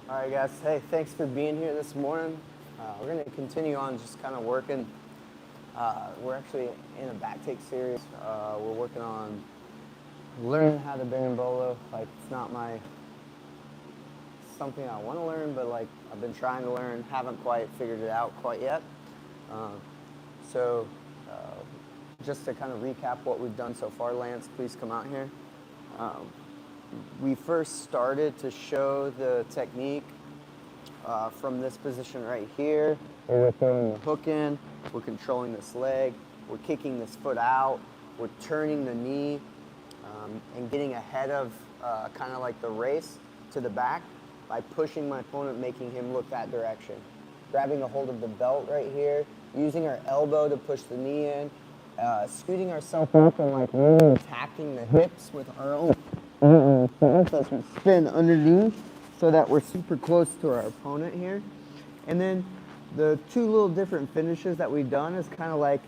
All right, guys. Hey, thanks for being here this morning. We're going to continue on just kind of working. We're actually in a back take series. We're working on learning how to Berimbolo. Like, it's not something I want to learn, but like I've been trying to learn, haven't quite figured it out quite yet. So just to kind of recap what we've done so far, Lance, please come out here. We first started to show the technique from this position right here. We're throwing the hook in, we're controlling this leg, we're kicking this foot out, we're turning the knee and getting ahead of kind of like the race to the back by pushing my opponent, making him look that direction. Grabbing a hold of the belt right here, using our elbow to push the knee in, scooting ourselves up and like really attacking the hips with our own as we spin underneath so that we're super close to our opponent here. And then the two little different finishes that we've done is kind of like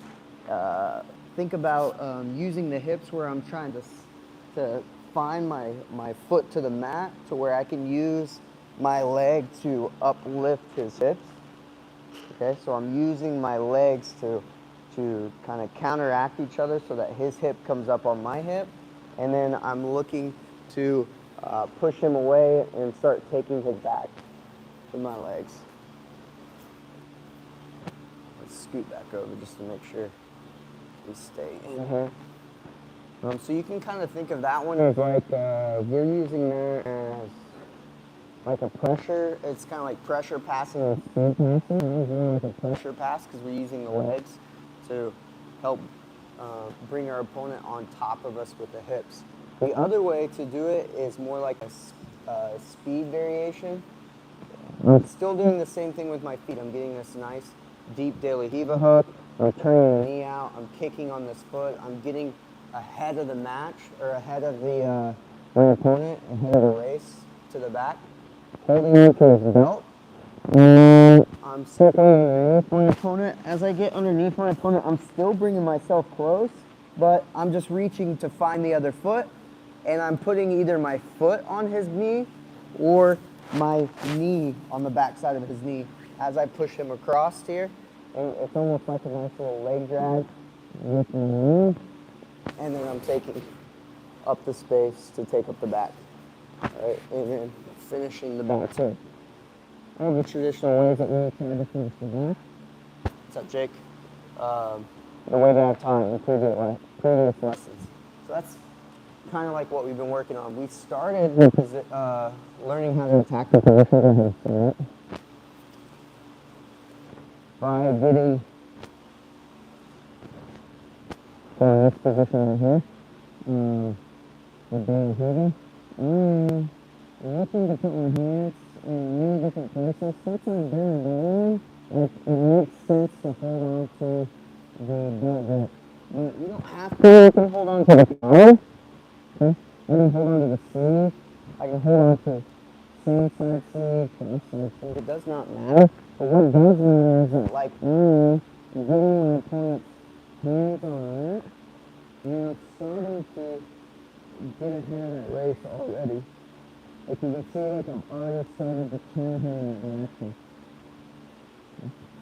think about using the hips where I'm trying to find my foot to the mat to where I can use my leg to uplift his hips. Okay, so I'm using my legs to kind of counteract each other so that his hip comes up on my hip, and then I'm looking to push him away and start taking his back with my legs. Let's scoot back over just to make sure we stay in here. So you can kind of think of that one as like we're using that as like a pressure. It's kind of like pressure passing and speed passing. Like a pressure pass because we're using the legs to help bring our opponent on top of us with the hips. The other way to do it is more like a speed variation. I'm still doing the same thing with my feet. I'm getting this nice deep daily Riva hook. I'm turning the knee out. I'm kicking on this foot. I'm getting ahead of the match or ahead of the my opponent, ahead of the race to the back. Holding him to his belt. I'm circling underneath my opponent. As I get underneath my opponent, I'm still bringing myself close, but I'm just reaching to find the other foot, and I'm putting either my foot on his knee or my knee on the back side of his knee as I push him across here. And it's almost like a nice little leg drag with the knee, and then I'm taking up the space to take up the back. All right, and then finishing the back. So all the traditional ways that we try to finish the back. What's up, Jake? The way that I've taught in previous lessons. So that's kind of like what we've been working on. We started with learning how to attack the position of his by getting from this position right here. With being heavy. Looking to put my hands in many different places. Sometimes during bowling, it makes sense to hold on to the belt grip. But you don't have to. You can hold on to the collar. Okay? You can hold on to the sleeve. I can hold on to side sleeve, cross side sleeve. It does not matter. But what does matter is that, like me, getting my opponent's hands on that, and it's starting to get ahead of that race already. Like you can see, like I'm already starting to turn him in that direction.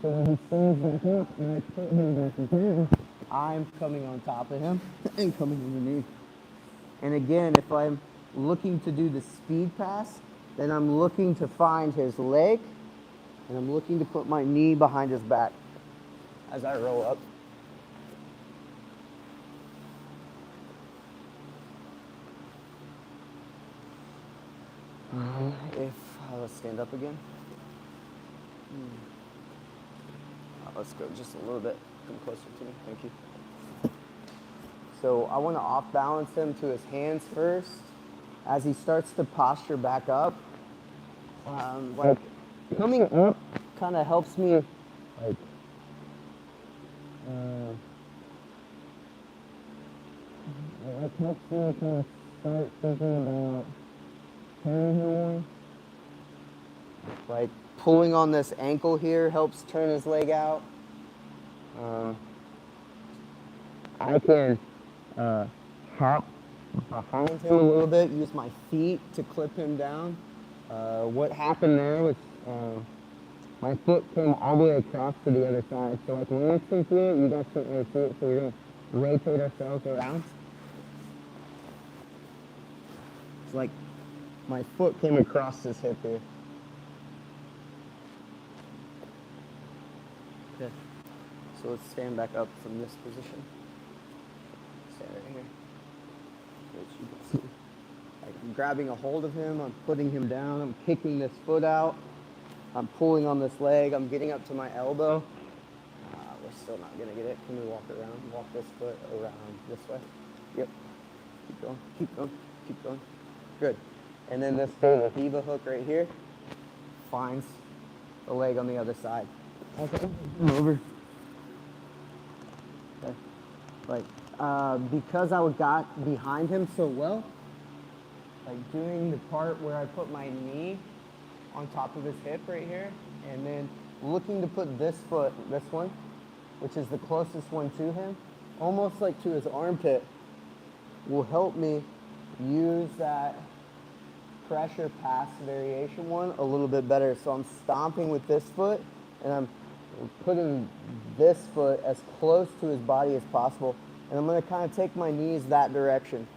So when he stands back up and I put him back down, I'm coming on top of him and coming underneath. And again, if I'm looking to do the speed pass, then I'm looking to find his leg, and I'm looking to put my knee behind his back as I roll up. Let's stand up again. Let's go just a little bit. Come closer to me. Thank you. So I want to off balance him to his hands first. As he starts to posture back up, like coming up kind of helps me like it helps me kind of start thinking about turning him. Like pulling on this ankle here helps turn his leg out. I can hop behind him a little bit, use my feet to clip him down. What happened there was my foot came all the way across to the other side. So like when you can see it, you guys can't really see it. So we're going to rotate ourselves around. It's like my foot came across this hip here. Okay. So let's stand back up from this position. Stand right here. As you can see. I'm grabbing a hold of him, I'm putting him down, I'm kicking this foot out, I'm pulling on this leg, I'm getting up to my elbow. We're still not gonna get it. Can we walk around? Walk this foot around this way. Yep. Keep going, keep going, keep going. Good. And then this Riva hook right here finds the leg on the other side. Okay, over. Okay. Like, because I got behind him so well, like doing the part where I put my knee on top of his hip right here, and then looking to put this foot, this one, which is the closest one to him, almost like to his armpit, will help me use that pressure pass variation one a little bit better. So I'm stomping with this foot, and I'm putting this foot as close to his body as possible, and I'm gonna kind of take my knees that direction.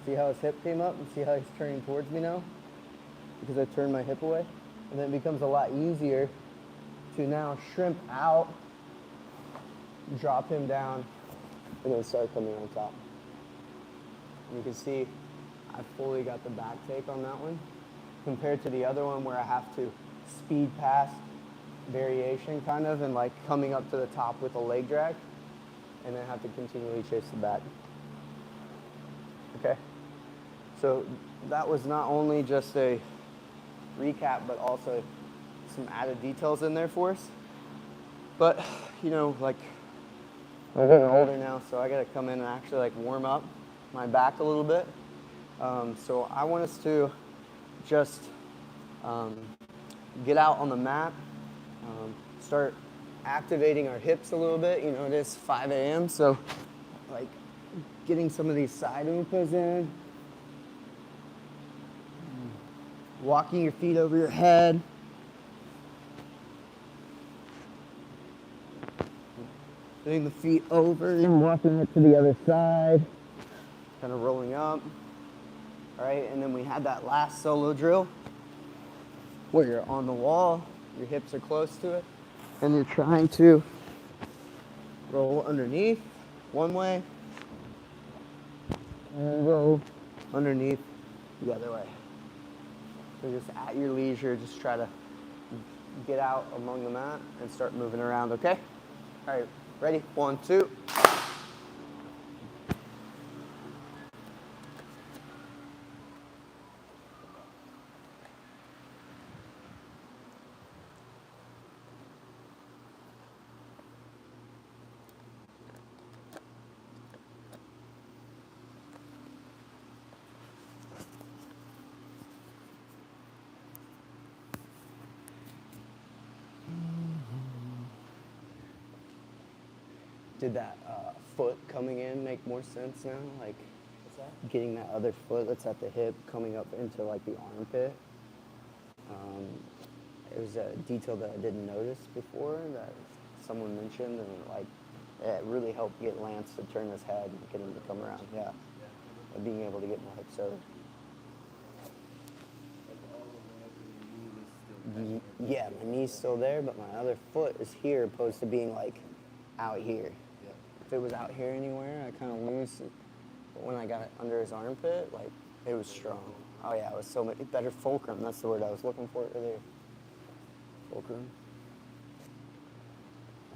See how his hip came up, and see how he's turning towards me now? Because I turned my hip away. And then it becomes a lot easier to now shrimp out, drop him down, and then start coming on top. And you can see I fully got the back take on that one, compared to the other one where I have to speed pass variation kind of, and like coming up to the top with a leg drag, and then have to continually chase the back. Okay? So that was not only just a recap, but also some added details in there for us. But, you know, like, I'm getting older now, so I gotta come in and actually like warm up my back a little bit. So I want us to just get out on the mat, start activating our hips a little bit. You know, it is 5 a.m., so like getting some of these side upas in. Walking your feet over your head. Putting the feet over and walking it to the other side. Kind of rolling up. All right, and then we had that last solo drill where you're on the wall, your hips are close to it, and you're trying to roll underneath one way, and roll underneath the other way. So just at your leisure, just try to get out among the mat and start moving around, okay? All right, ready? 1, 2. Did that foot coming in make more sense now? Like, what's that? Getting that other foot that's at the hip coming up into like the armpit. It was a detail that I didn't notice before that someone mentioned, and like it really helped get Lance to turn his head and get him to come around. Yeah. And being able to get my hips over. Yeah, my knee's still there, but my other foot is here, opposed to being like out here. If it was out here anywhere, I kind of lose it. But when I got it under his armpit, like, it was strong. Oh yeah, it was so much better. Fulcrum, that's the word I was looking for earlier. Fulcrum.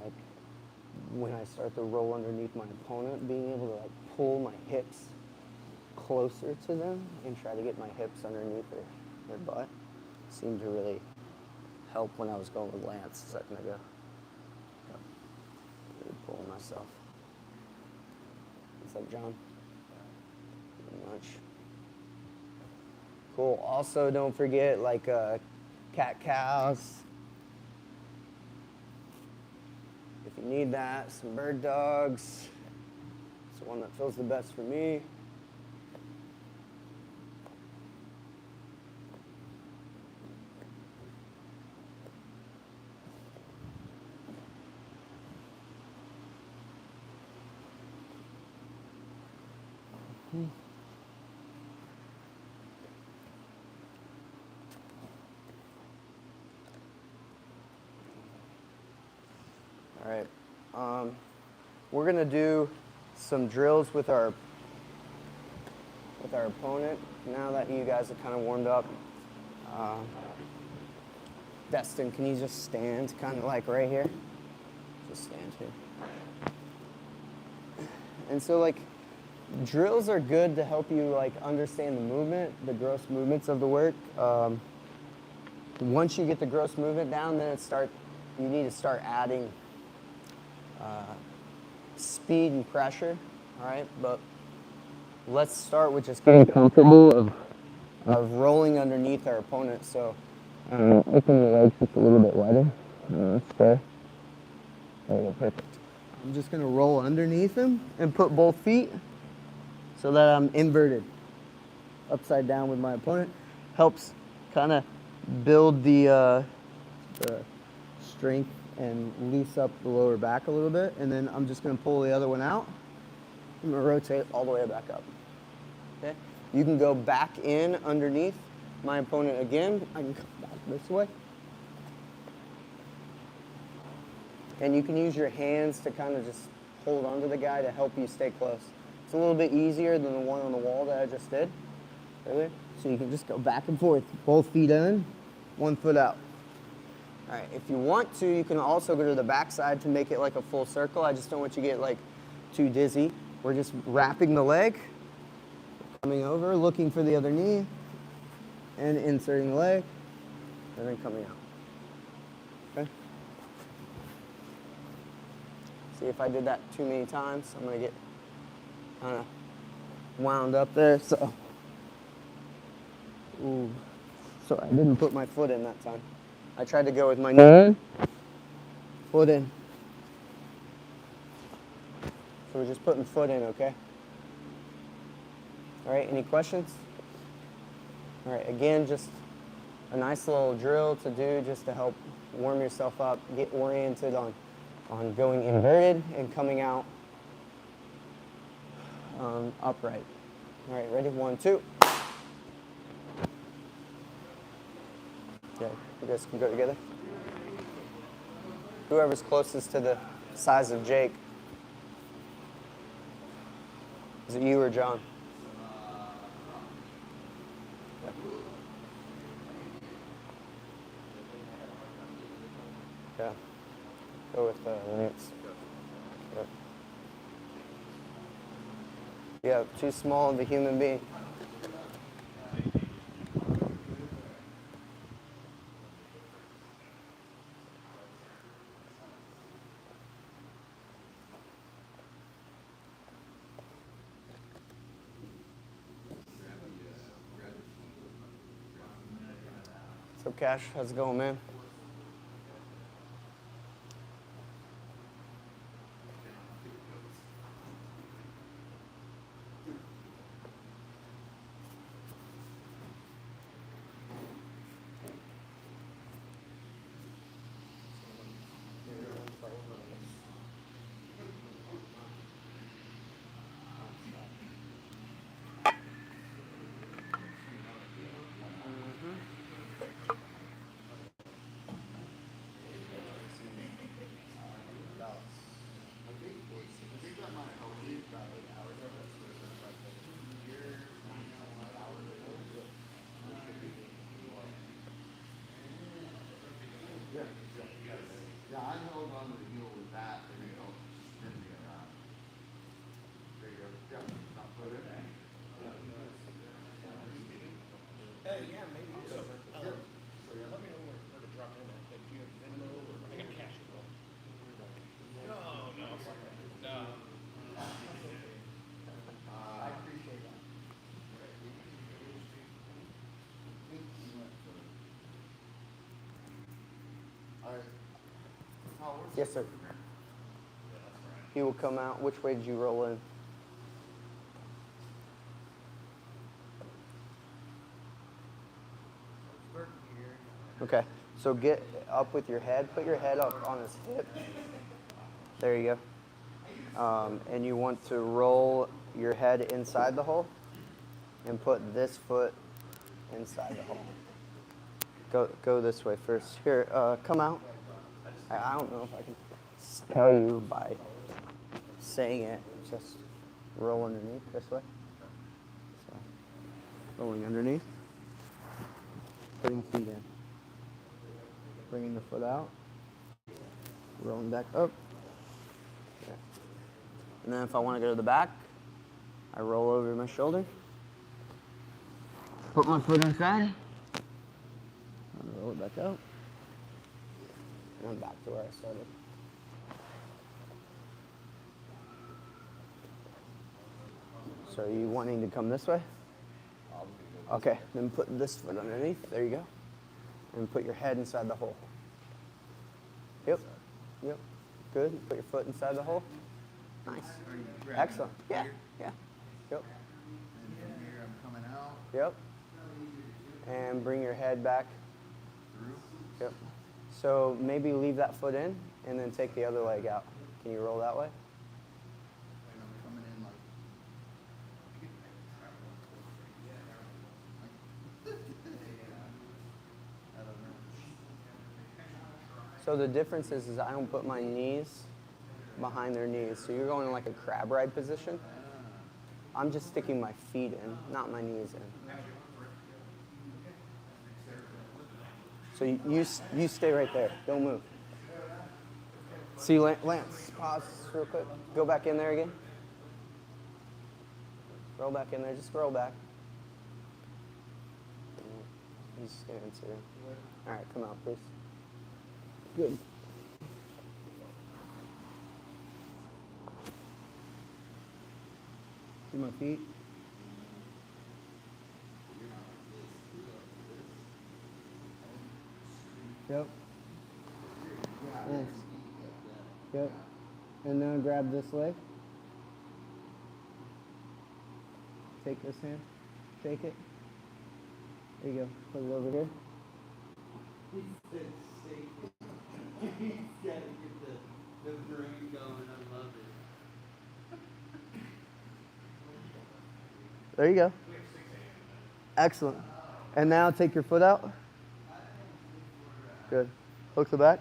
Like, when I start to roll underneath my opponent, being able to like pull my hips closer to them and try to get my hips underneath their butt seemed to really help when I was going with Lance a second ago. Really pulling myself. What's up, John? Not much. Cool. Also, don't forget, like, cat-cows. If you need that, some bird dogs. It's the one that feels the best for me. All right. We're going to do some drills with our opponent now that you guys are kind of warmed up. Destin, can you just stand kind of like right here? Just stand here. And so like drills are good to help you like understand the movement, the gross movements of the work. Once you get the gross movement down, then you need to start adding speed and pressure, all right? But let's start with just getting comfortable of rolling underneath our opponent. So open your legs just a little bit wider. That's fair. There you go, perfect. I'm just gonna roll underneath him and put both feet so that I'm inverted, upside down with my opponent. Helps kind of build the strength and loose up the lower back a little bit. And then I'm just gonna pull the other one out. I'm gonna rotate all the way back up. Okay? You can go back in underneath my opponent again. I can come back this way. And you can use your hands to kind of just hold onto the guy to help you stay close. It's a little bit easier than the one on the wall that I just did earlier. So you can just go back and forth, both feet in, one foot out. All right, if you want to, you can also go to the back side to make it like a full circle. I just don't want you to get like too dizzy. We're just wrapping the leg, coming over, looking for the other knee, and inserting the leg, and then coming out. Okay? See, if I did that too many times, I'm gonna get kind of wound up there, so. Ooh, sorry, I didn't put my foot in that time. I tried to go with my knee, foot in. So we're just putting foot in, okay? All right, any questions? All right, again, just a nice little drill to do just to help warm yourself up, get oriented on going inverted and coming out upright. All right, ready? 1, 2. Okay, you guys can go together. Whoever's closest to the size of Jake. Is it you or John? Yeah. Go with Lance. Yep. Yeah, too small of a human being. What's up, Cash? How's it going, man? Yeah, I held on to the heel with that, and it helped spin me around. There you go. Yeah, not put it in. Yeah, maybe. So, let me know where to drop in at. Do you have Venmo or I got cash as well? No. I appreciate that. All right. Yes, sir. He will come out. Which way did you roll in? Okay, so get up with your head. Put your head up on his hip. There you go. And you want to roll your head inside the hole and put this foot inside the hole. Go this way first. Here, come out. I don't know if I can tell you by saying it. Just roll underneath this way. So, rolling underneath. Putting feet in. Bringing the foot out. Rolling back up. Yeah. And then if I want to go to the back, I roll over my shoulder. Put my foot inside. And roll it back out. And I'm back to where I started. So are you wanting to come this way? Okay, then put this foot underneath. There you go. And put your head inside the hole. Yep. Yep. Good. Put your foot inside the hole. Nice. Excellent. Yeah. Yeah. Yep. And from here, I'm coming out. Yep. And bring your head back. Through. Yep. So maybe leave that foot in and then take the other leg out. Can you roll that way? And I'm coming in like. I don't know. So the difference is I don't put my knees behind their knees. So you're going in like a crab ride position. I'm just sticking my feet in, not my knees in. So you stay right there. Don't move. See, Lance, pause real quick. Go back in there again. Roll back in there. Just roll back. He's standing too. All right, come out, please. Good. See my feet? Yep. Nice. Yep. And now grab this leg. Take this hand. Shake it. There you go. Put it over here. He said shake it. He's got to get the brain going. I love it. There you go. Excellent. And now take your foot out. Good. Hook the back.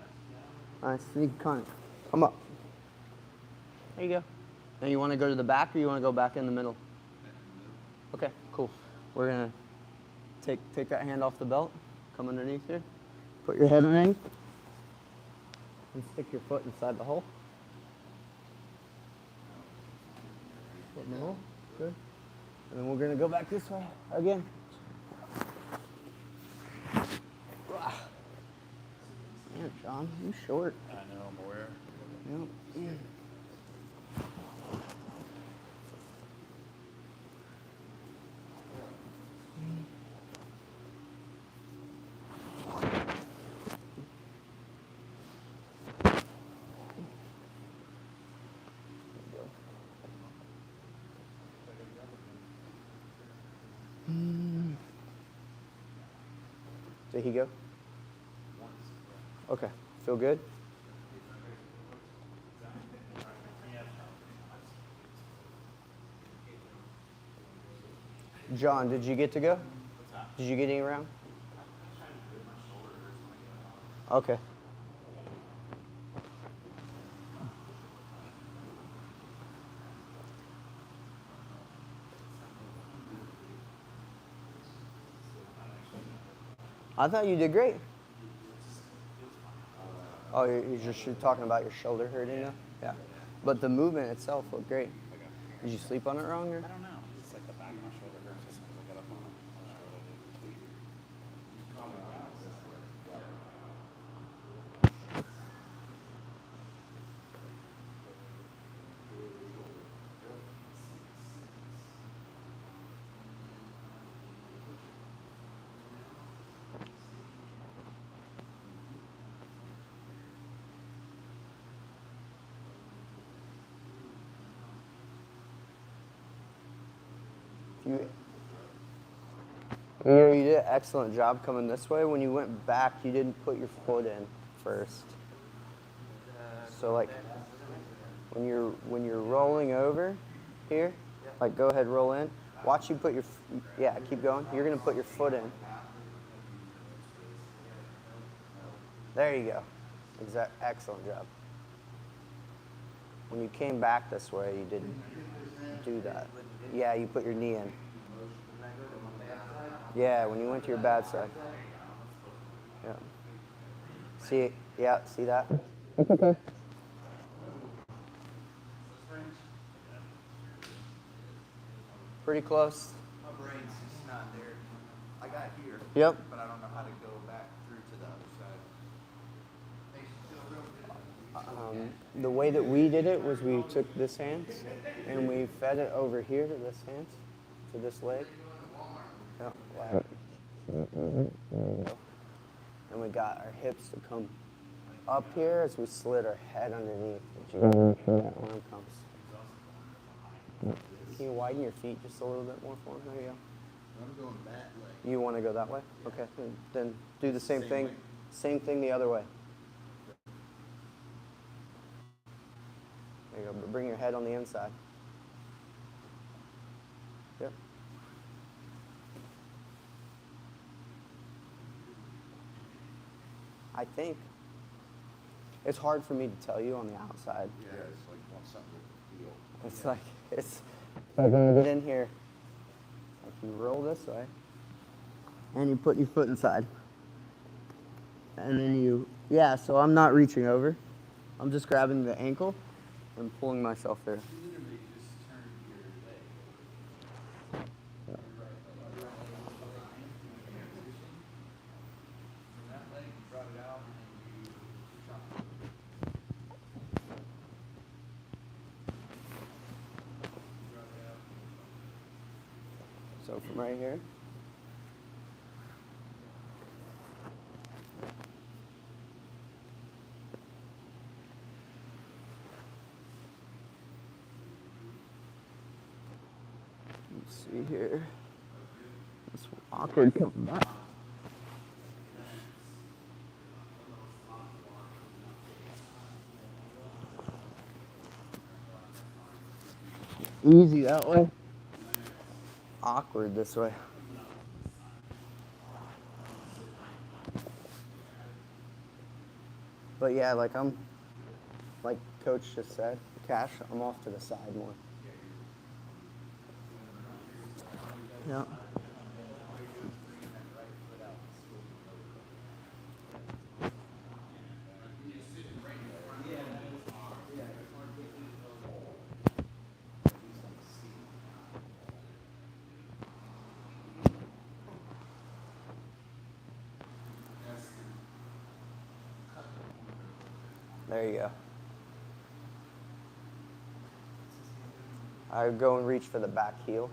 Nice. You can come up. There you go. Now you want to go to the back or you want to go back in the middle? Okay, cool. We're going to take that hand off the belt. Come underneath here. Put your head underneath. And stick your foot inside the hole. Foot in the hole. Good. And then we're going to go back this way again. Man, John, you short. I know, I'm aware. Yep. Did he go? Okay. Feel good? John, did you get to go? Did you get any around? Okay. I thought you did great. Oh, you're talking about your shoulder hurting now? Yeah. But the movement itself looked great. Did you sleep on it wrong? Or? I don't know. It's like the back of my shoulder hurts as soon as I get up on it. You did an excellent job coming this way. When you went back, you didn't put your foot in first. So like when you're rolling over here, Like, go ahead, roll in. Watch you put your, yeah, keep going. You're going to put your foot in. There you go. Excellent job. When you came back this way, you didn't do that. Yeah, you put your knee in. Yeah, when you went to your bad side. Yeah. See, yeah, see that? It's okay. Pretty close. My brain's just not there. I got here. Yep. But I don't know how to go back through to the other side. The way that we did it was we took this hand and we fed it over here to this hand, to this leg. Yeah, wow. And we got our hips to come up here as we slid our head underneath. That arm comes. Can you widen your feet just a little bit more for me? There you go. I'm going that way. You want to go that way? Okay. Then do the same thing. way. Same thing the other way. There you go. But bring your head on the inside. Yep. I think it's hard for me to tell you on the outside. Yeah, it's like want something to feel. It's like when you get in here, like you roll this way, and you put your foot inside, and then you, yeah. So I'm not reaching over. I'm just grabbing the ankle and pulling myself there. You literally just turned your leg. From that leg, you brought it out and you chopped it. So from right here. Let's see here. It's awkward coming back. Easy that way. Awkward this way. But yeah, like Coach just said, Cash, I'm off to the side more. Yeah. There you go. I would go and reach for the back heel.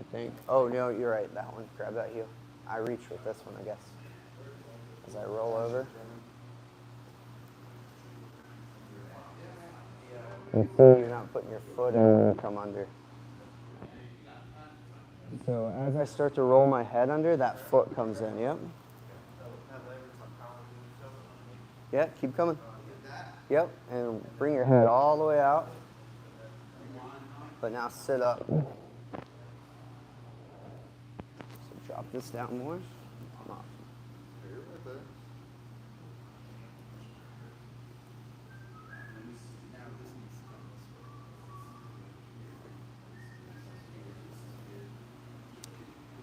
I think. Oh, no, you're right. That one. Grab that heel. I reach with this one, I guess. As I roll over. And see, you're not putting your foot in and come under. So as I start to roll my head under, that foot comes in. Yep. Yeah, keep coming. Yep, and bring your head all the way out. But now sit up. So drop this down more. Come on.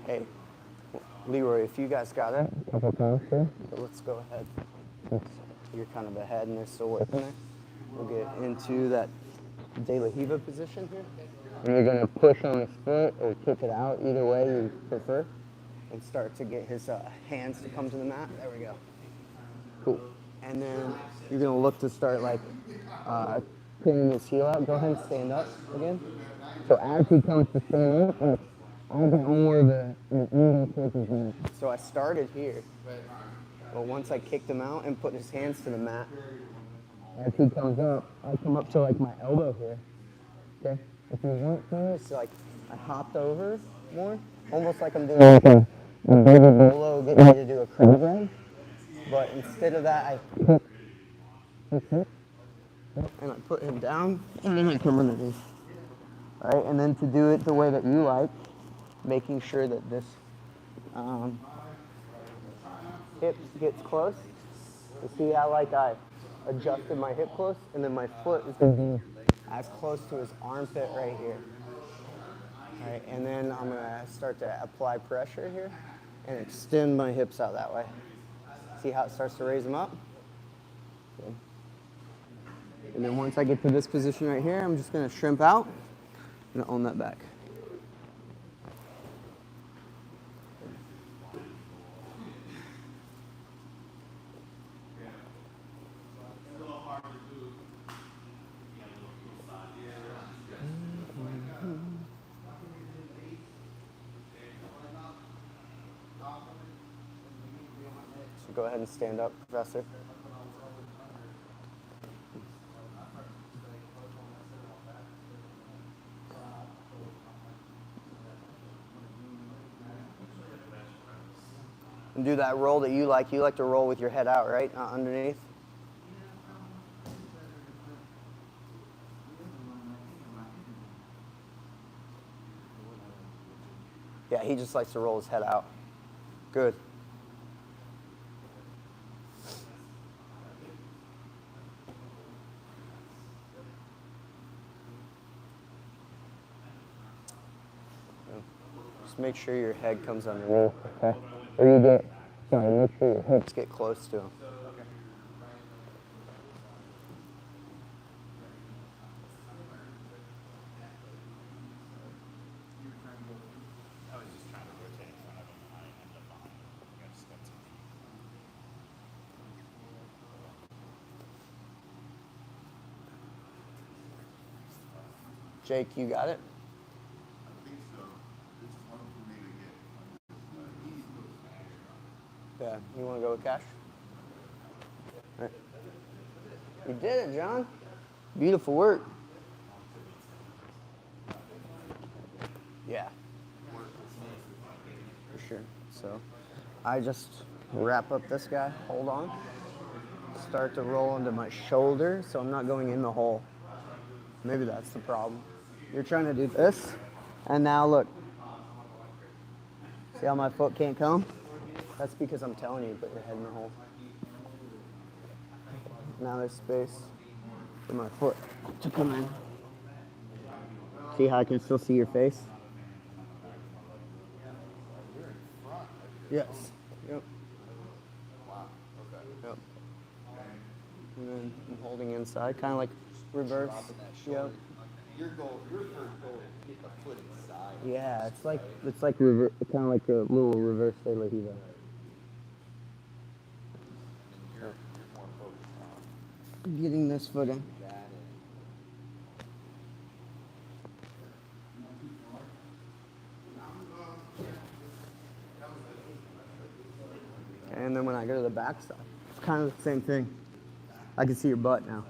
Hey, Leroy, if you guys got it, couple times here. So let's go ahead. You're kind of ahead and they're still working there. We'll get into that De La Riva position here. And you're going to push on his foot or kick it out, either way you prefer. And start to get his hands to come to the mat. There we go. Cool. And then you're going to look to start like pinning his heel out. Go ahead and stand up again. So as he comes to stand up, I'll get more of the angle towards his neck. So I started here. But once I kicked him out and put his hands to the mat, as he comes up, I come up to like my elbow here. Okay? If you want to, it's like I hopped over more, almost like I'm doing like a Berimbolo, getting ready to do a crab ride. But instead of that, I pick his hip, and I put him down, and then I come underneath. right? And then to do it the way that you like, making sure that this hip gets close. You see how like I adjusted my hip close, and then my foot is going to be as close to his armpit right here. All right, and then I'm going to start to apply pressure here and extend my hips out that way. See how it starts to raise them up? Okay. And then once I get to this position right here, I'm just going to shrimp out and own that back. So go ahead and stand up, Professor. And do that roll that you like. You like to roll with your head out, right? Not underneath. Yeah, he just likes to roll his head out. Good. Just make sure your head comes underneath, okay? Or you get, sorry, make sure your hips get close to him. Jake, you got it? I think so. It's hard for me to get easy. Yeah, you want to go with cash? All right. You did it, John. Beautiful work. Yeah. For sure. So I just wrap up this guy, hold on, start to roll into my shoulder so I'm not going in the hole. Maybe that's the problem. You're trying to do this, and now look. See how my foot can't come? That's because I'm telling you, put your head in the hole. Now there's space for my foot to come in. See how I can still see your face? Yes. Yep. Wow. Okay. Yep. And then I'm holding inside, kind of like reverse. Yep. Your first goal is to get the foot inside. Yeah, it's like kind of like a little reverse de la Riva. You're more focused on Getting this foot in. That And then when I go to the back side, it's kind of the same thing. I can see your butt now.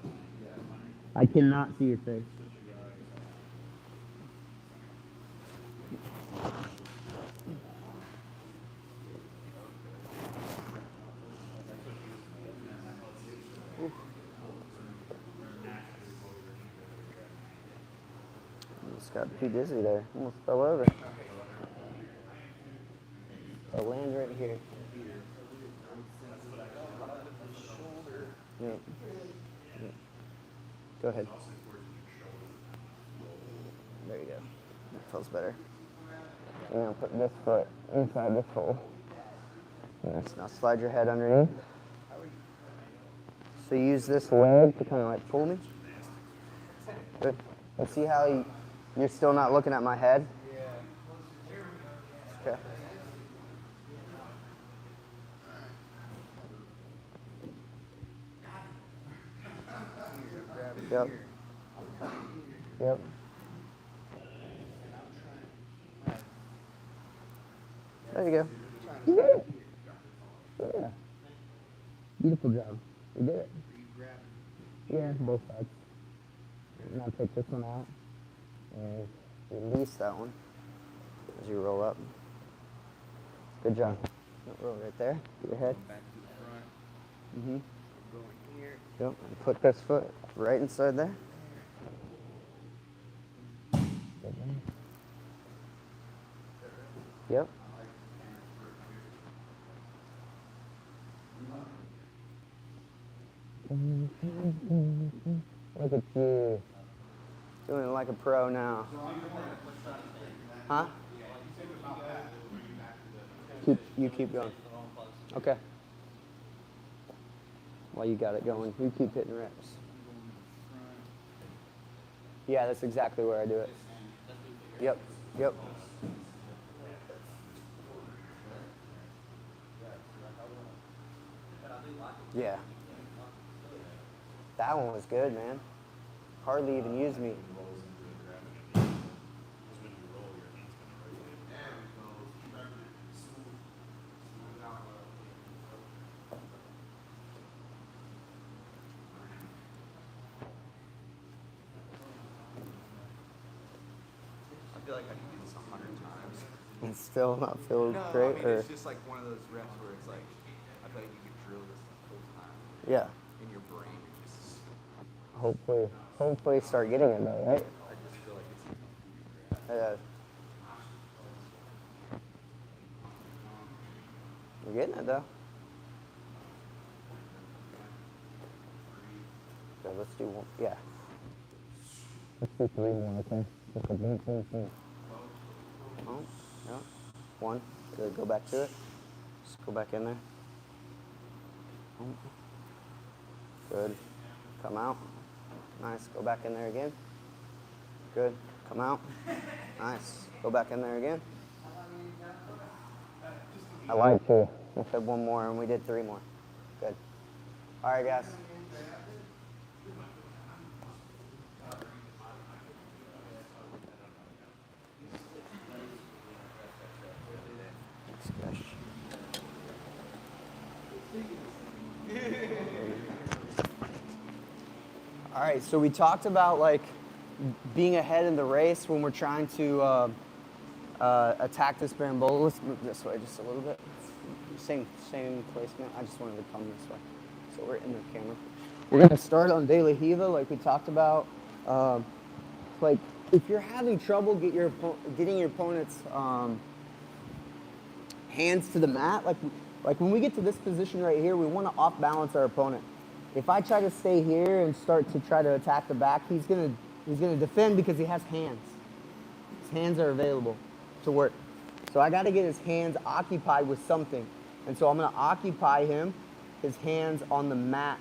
I cannot see your face. Just got too dizzy there. Almost fell over. I'll land right here. Yep. Yep. Go ahead. There you go. That feels better. And now put this foot inside this hole. Nice. Now slide your head underneath. So use this leg to kind of like pull me. Good. And see how you're still not looking at my head? Okay. Yep. Yep. There you go. You did it. Yeah. Beautiful job. You did it. Yeah, both sides. Now take this one out and release that one as you roll up. Good job. Roll right there. Get your head. back to the front. Mm-hmm. Going here. Yep. And put this foot right inside there. Yep. Look at you. Doing it like a pro now. Huh? You keep going. Okay. While you got it going, you keep hitting reps. Yeah, that's exactly where I do it. Yep, yep. Yeah. That one was good, man. Hardly even used me. I feel like I can do this 100 times. And still not feel No, great? I mean, Or it's just like one of those reps where it's like, I feel like you could drill this the whole time. yeah. In your brain, it's just, Hopefully start getting it though, right? I just feel like it's Yeah. You're getting it though. Okay, let's do one. Yeah. Let's do 3 more, okay? Just a boom, boom, boom. Oh, yeah. 1. Good. Go back to it. Just go back in there. Oh. Good. Come out. Nice. Go back in there again. Good. Come out. Nice. Go back in there again. I like to. We said 1 more and we did 3 more. Good. All right, guys. All right, so we talked about like being ahead in the race when we're trying to attack this Berimbolo. Let's move this way just a little bit. Same placement. I just wanted to come this way. So we're in the camera. We're gonna start on De La Riva like we talked about. Like if you're having trouble getting your opponent's hands to the mat, like when we get to this position right here, we want to off balance our opponent. If I try to stay here and start to try to attack the back, he's gonna defend because he has hands. His hands are available to work. So I got to get his hands occupied with something. And so I'm gonna occupy his hands on the mat.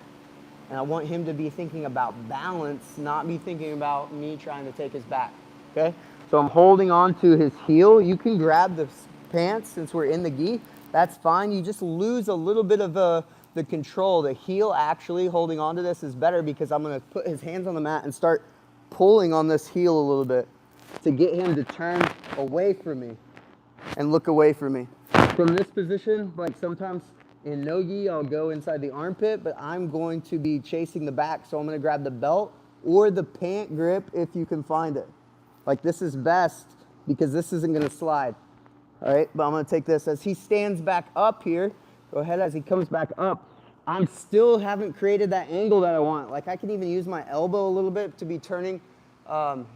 And I want him to be thinking about balance, not be thinking about me trying to take his back, okay? So I'm holding on to his heel. You can grab the pants since we're in the gi. That's fine. You just lose a little bit of the control. The heel actually holding on to this is better because I'm going to put his hands on the mat and start pulling on this heel a little bit to get him to turn away from me and look away from me. From this position, like sometimes in no-gi, I'll go inside the armpit, but I'm going to be chasing the back, so I'm going to grab the belt or the pant grip if you can find it. Like this is best because this isn't going to slide. All right, but I'm going to take this. As he stands back up here, go ahead as he comes back up, I'm still haven't created that angle that I want. Like I can even use my elbow a little bit to be turning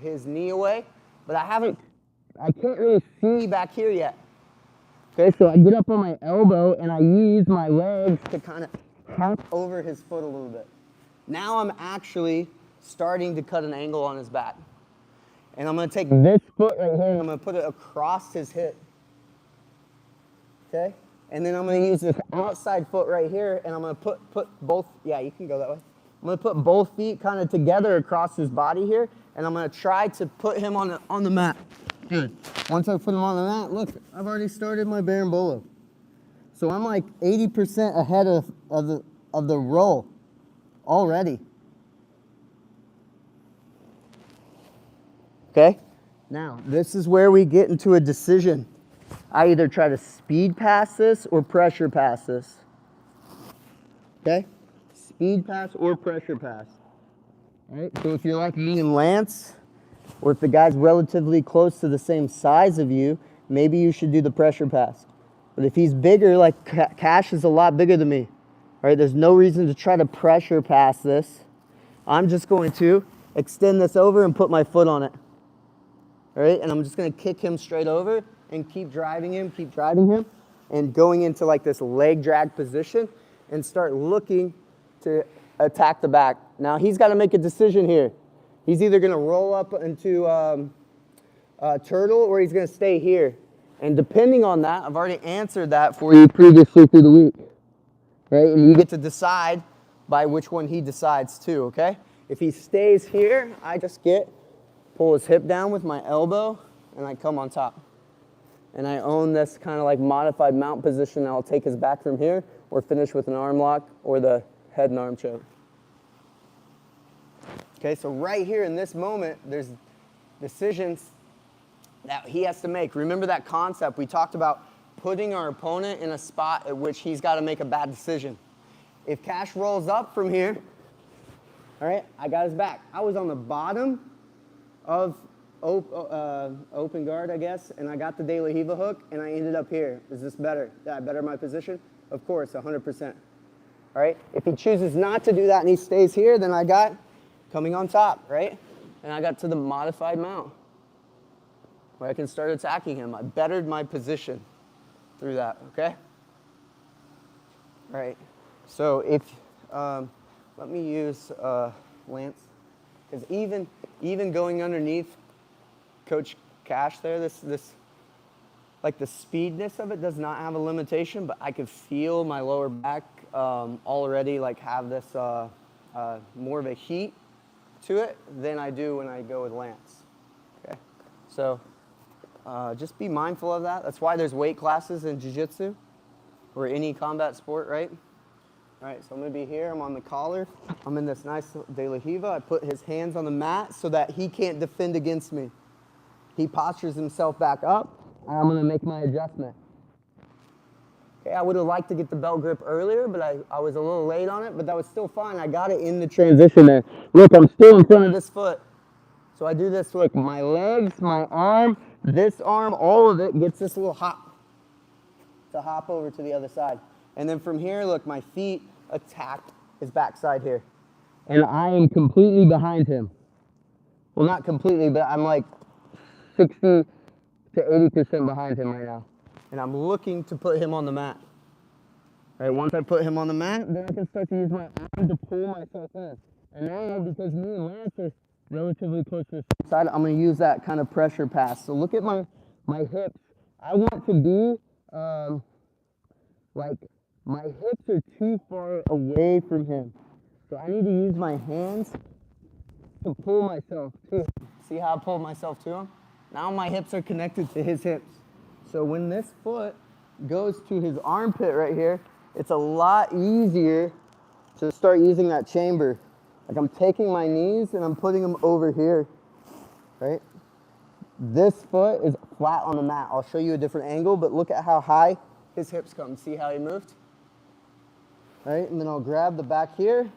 his knee away, but I can't really see back here yet. Okay, so I get up on my elbow and I use my legs to kind of hop over his foot a little bit. Now I'm actually starting to cut an angle on his back. And I'm going to take this foot right here and I'm going to put it across his hip. Okay? And then I'm going to use this outside foot right here and I'm going to put both, yeah, you can go that way. I'm going to put both feet kind of together across his body here and I'm going to try to put him on the mat. Good. Once I put him on the mat, look, I've already started my Berimbolo. So I'm like 80% ahead of the roll already. Okay? Now, this is where we get into a decision. I either try to speed pass this or pressure pass this. Okay? Speed pass or pressure pass. All right? So if you're like me and Lance, or if the guy's relatively close to the same size of you, maybe you should do the pressure pass. But if he's bigger, like Cash is a lot bigger than me, all right, there's no reason to try to pressure pass this. I'm just going to extend this over and put my foot on it. All right, and I'm just going to kick him straight over and keep driving him, and going into like this leg drag position and start looking to attack the back. Now he's got to make a decision here. He's either going to roll up into turtle or he's going to stay here. And depending on that, I've already answered that for you previously through the week, right? And you get to decide by which one he decides too, okay? If he stays here, I just pull his hip down with my elbow, and I come on top. And I own this kind of like modified mount position. I'll take his back from here, or finish with an arm lock, or the head and arm choke. Okay, so right here in this moment, there's decisions that he has to make. Remember that concept we talked about, putting our opponent in a spot at which he's got to make a bad decision. If Cash rolls up from here, all right, I got his back. I was on the bottom of open guard, I guess, and I got the De La Riva hook, and I ended up here. Is this better? Did I better my position? Of course, 100%. All right, if he chooses not to do that and he stays here, then I got coming on top, right? And I got to the modified mount where I can start attacking him. I bettered my position through that, okay? All right, so if, let me use Lance, because even going underneath Coach Cash there, this like the speedness of it does not have a limitation, but I could feel my lower back already like have this more of a heat to it than I do when I go with Lance. Okay, so just be mindful of that. That's why there's weight classes in jiu-jitsu or any combat sport, right? All right, so I'm going to be here. I'm on the collar. I'm in this nice De La Riva. I put his hands on the mat so that he can't defend against me. He postures himself back up, and I'm going to make my adjustment. Okay, I would have liked to get the belt grip earlier, but I was a little late on it, but that was still fine. I got it in the transition there. Look, I'm still in front of this foot. So I do this, look, my legs, my arm, this arm, all of it gets this little hop to hop over to the other side. And then from here, look, my feet attack his backside here. And I am completely behind him. Well, not completely, but I'm like 60 to 80% behind him right now. And I'm looking to put him on the mat. All right, once I put him on the mat, then I can start to use my arm to pull myself in. And now, because me and Lance are relatively close to the side, I'm going to use that kind of pressure pass. So look at my hips. I want to be like my hips are too far away from him. So I need to use my hands to pull myself to him. See how I pulled myself to him? Now my hips are connected to his hips. So when this foot goes to his armpit right here, it's a lot easier to start using that chamber. Like I'm taking my knees and I'm putting them over here, right? This foot is flat on the mat. I'll show you a different angle, but look at how high his hips come. See how he moved? Right, and then I'll grab the back here.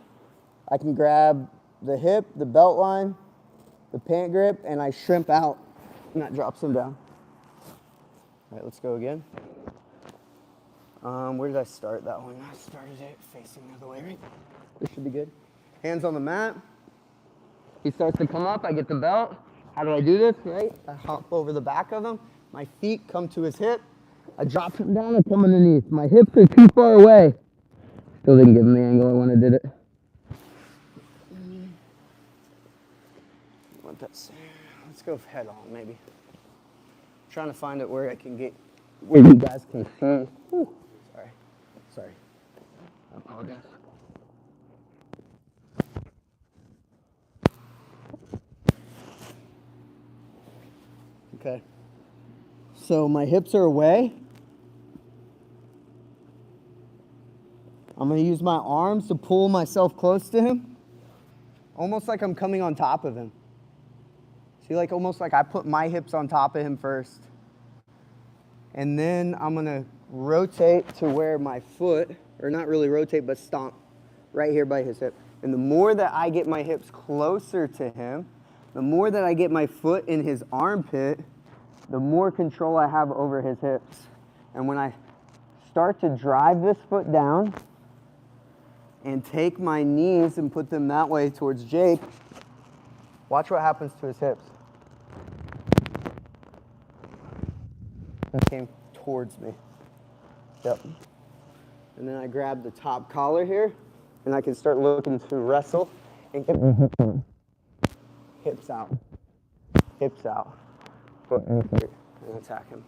I can grab the hip, the belt line, the pant grip, and I shrimp out, and that drops him down. All right, let's go again. Where did I start that one? I started it facing the other way, right? This should be good. Hands on the mat. He starts to come up, I get the belt. How do I do this, right? I hop over the back of him. My feet come to his hip. I drop him down and come underneath. My hips are too far away. Still didn't give him the angle I wanted, did it? Let's go head on, maybe. I'm trying to find it where I can get, where you guys can see. Whew. Sorry. I apologize. Okay. So my hips are away. I'm going to use my arms to pull myself close to him. Almost like I'm coming on top of him. See, like almost like I put my hips on top of him first. And then I'm going to rotate to where my foot, or not really rotate, but stomp right here by his hip. And the more that I get my hips closer to him, the more that I get my foot in his armpit, the more control I have over his hips. And when I start to drive this foot down and take my knees and put them that way towards Jake, watch what happens to his hips. came towards me. Yep. And then I grab the top collar here, and I can start looking to wrestle and get my hips on. Hips out. Hips out. Foot insert and attack him.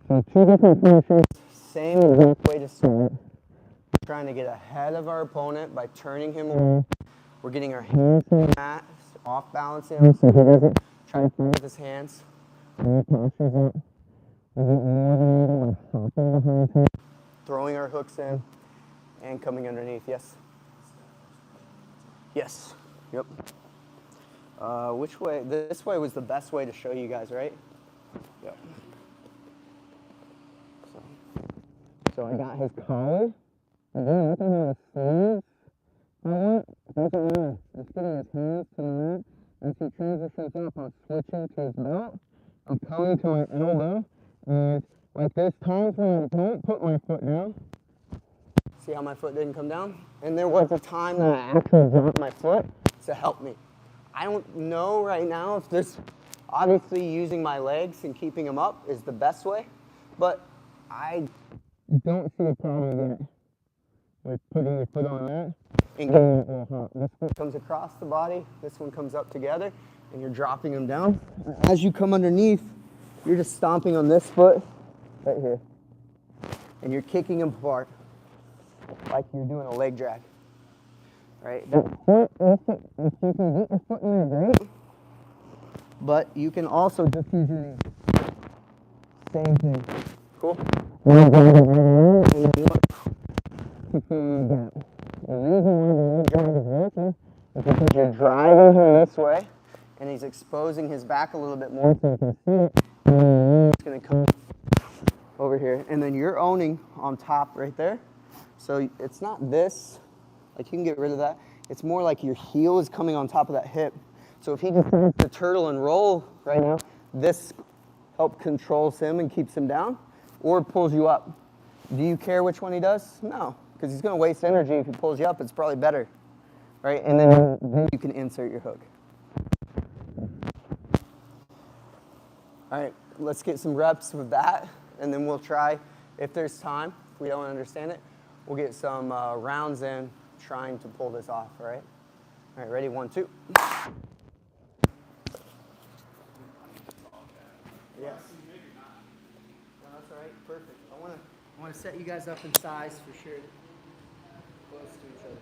So 2 different finishes, same exact way to start. We're trying to get ahead of our opponent by turning him away. We're getting our hands in the mat, off balance him so he doesn't try to play with his hands. Throwing our hooks in and coming underneath. Yes. Yes. Yep. Which way? This way was the best way to show you guys, right? Yep. So I got his collar. And then looking at his sleeves. Doesn't matter. Just getting his hands to the mat. As he transitions up, I'm switching to his belt. I'm coming to my elbow. And like there's times when I don't put my foot down. See how my foot didn't come down? And there was a time that I actually dropped my foot to help me. I don't know right now if this, obviously using my legs and keeping them up is the best way, but I don't see a problem yet with putting your foot on that and getting it real hot. This foot comes across the body, this one comes up together, and you're dropping them down. As you come underneath, you're just stomping on this foot right here, and you're kicking them apart like you're doing a leg drag. Right? If you can get your foot in there, great. But you can also just use your knees. Same thing. Cool? The reason why the leg drag is working is because you're driving him this way, and he's exposing his back a little bit more so you can see it. And it's going to come over here. And then you're owning on top right there. So it's not this. Like you can get rid of that. It's more like your heel is coming on top of that hip. So if he decides to turtle and roll right now, this help controls him and keeps him down, or pulls you up. Do you care which one he does? No, because he's going to waste energy. If he pulls you up, it's probably better, right? And then you can insert your hook. All right, let's get some reps with that, and then we'll try, if there's time, if we don't understand it, we'll get some rounds in trying to pull this off, all right? All right, ready? 1, 2. Yes. No, that's all right. Perfect. I want to set you guys up in size for sure. Close to each other.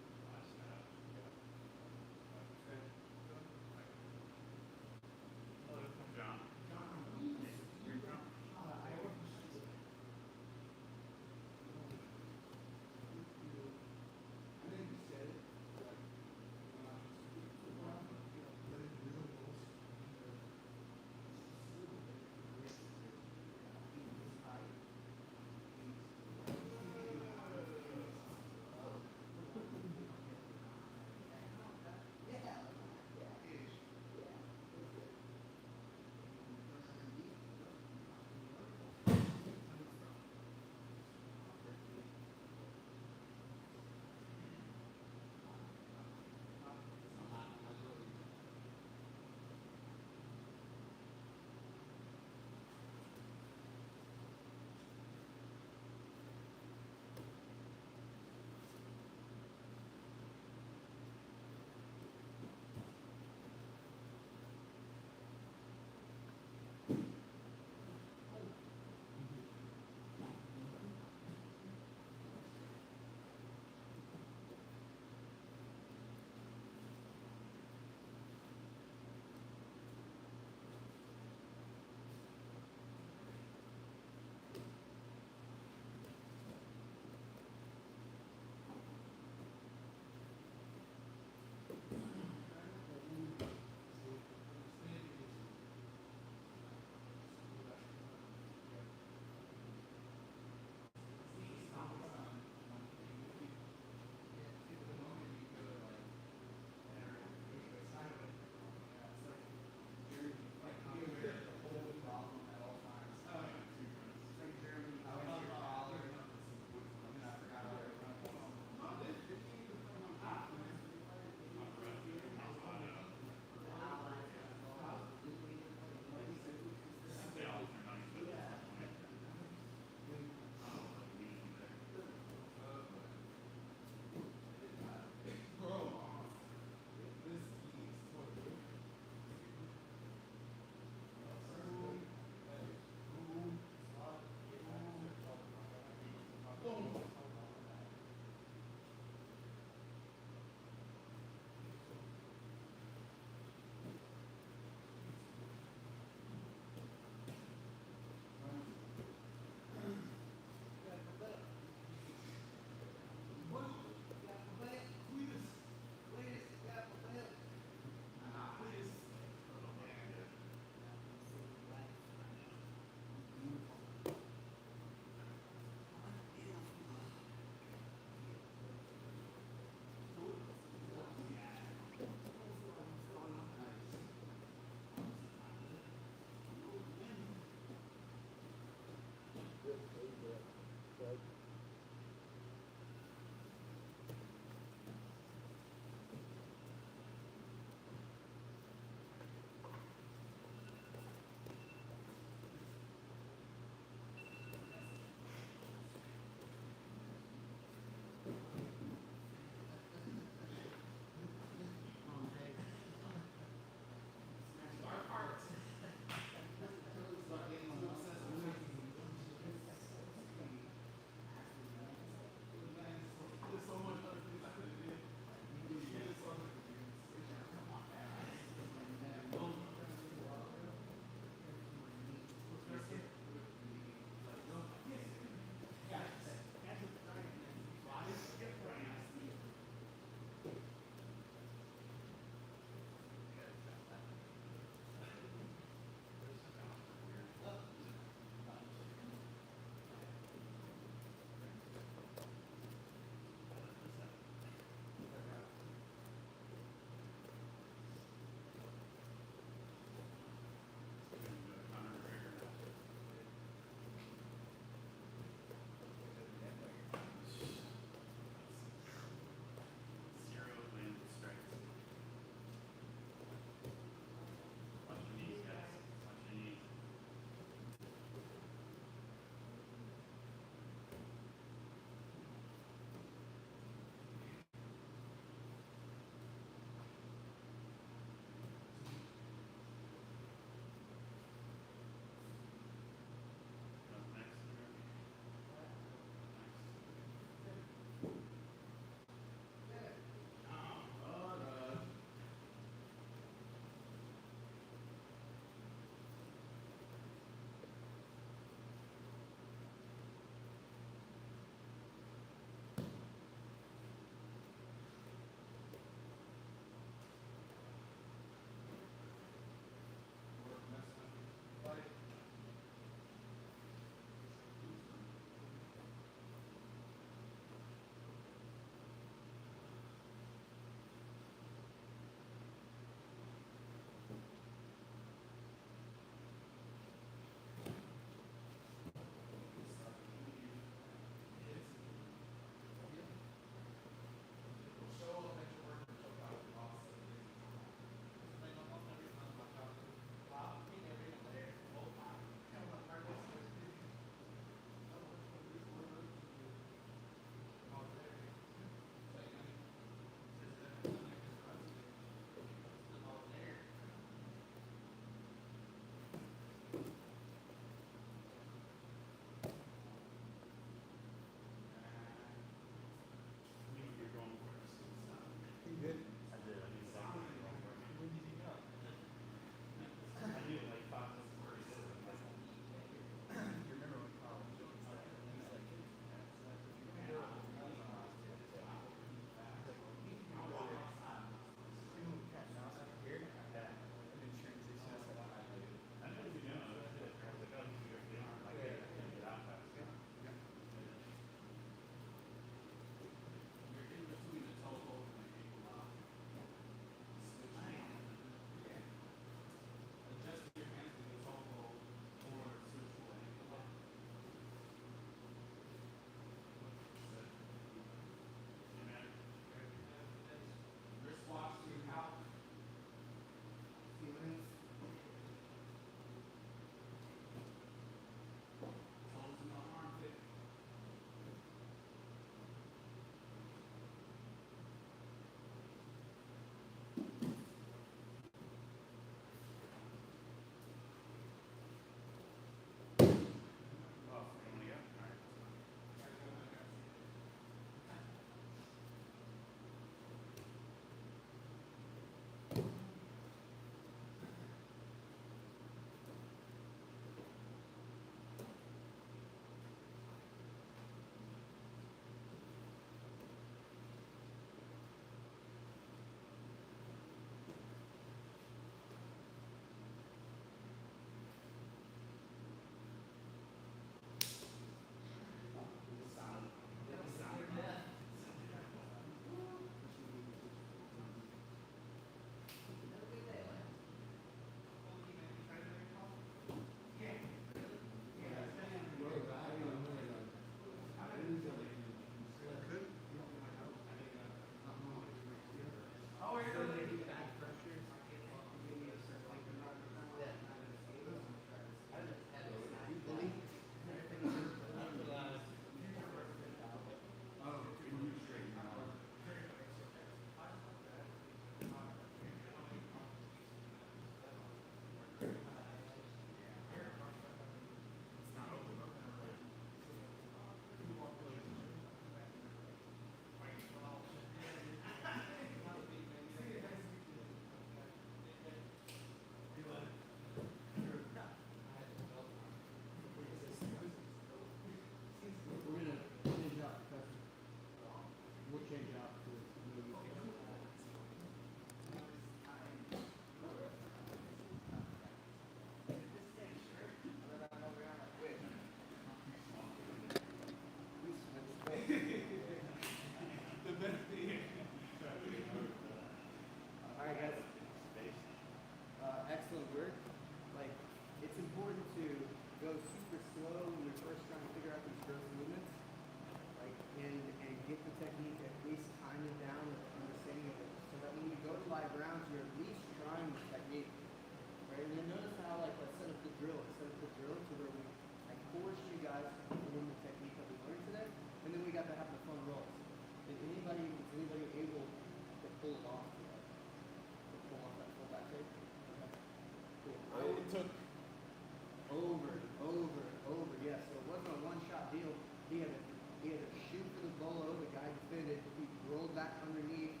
could fit it. He rolled back underneath,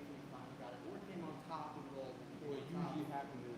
and he finally got it. Or came on top and rolled. What usually happens is